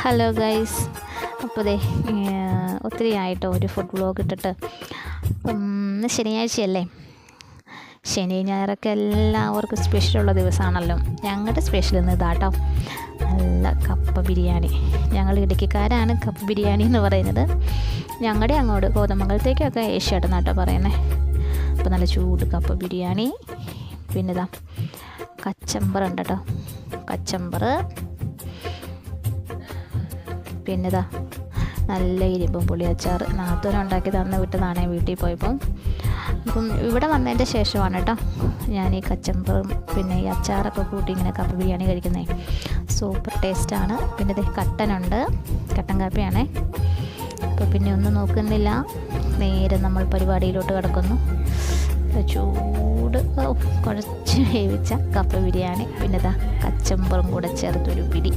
Hello guys, അപ്പോൾ ഒത്തിരി ആയിട്ടോ ഒരു ഫുഡ് വ്ളോഗ് ഇട്ടിട്ട്. ഇന്ന് ശനിയാഴ്ചയല്ലേ, ശനി ഞായറൊക്കെ എല്ലാവർക്കും സ്പെഷ്യലുള്ള ദിവസമാണല്ലോ. ഞങ്ങളുടെ സ്പെഷ്യൽ ഇന്ന് ഇതാട്ടോ, നല്ല കപ്പ ബിരിയാണി. ഞങ്ങൾ ഇടുക്കിക്കാരാണ് കപ്പ ബിരിയാണി എന്ന് പറയുന്നത്. ഞങ്ങളുടെ അങ്ങോട്ട് കോതമംഗലത്തേക്കൊക്കെ ഏഷ്യാട്ടെന്നാട്ടോ പറയുന്നത്. അപ്പോൾ നല്ല ചൂട് കപ്പ ബിരിയാണി, പിന്നെ ഇതാ കച്ചമ്പറുണ്ട് കേട്ടോ, കച്ചമ്പറ്, പിന്നെ ഇതാ നല്ല ഇരുമ്പും പുളി അച്ചാർ നാത്തൂനുണ്ടാക്കി തന്ന് വിട്ടതാണേ വീട്ടിൽ പോയപ്പം. അപ്പം ഇവിടെ വന്നതിൻ്റെ ശേഷമാണ് കേട്ടോ ഞാൻ ഈ കച്ചമ്പറും പിന്നെ ഈ അച്ചാറൊക്കെ കൂട്ടി ഇങ്ങനെ കപ്പ ബിരിയാണി കഴിക്കുന്നത്. സൂപ്പർ ടേസ്റ്റാണ്. പിന്നെ ഇത് കട്ടനുണ്ട്, കട്ടൻ കാപ്പിയാണേ. അപ്പോൾ പിന്നെ ഒന്നും നോക്കുന്നില്ല, നേരെ നമ്മൾ പരിപാടിയിലോട്ട് കിടക്കുന്നു. ചൂട് കുഴച്ച് വേവിച്ച കപ്പ ബിരിയാണി, പിന്നെ ഇതാ കച്ചമ്പറും കൂടെ ചേർത്തൊരു പിടി.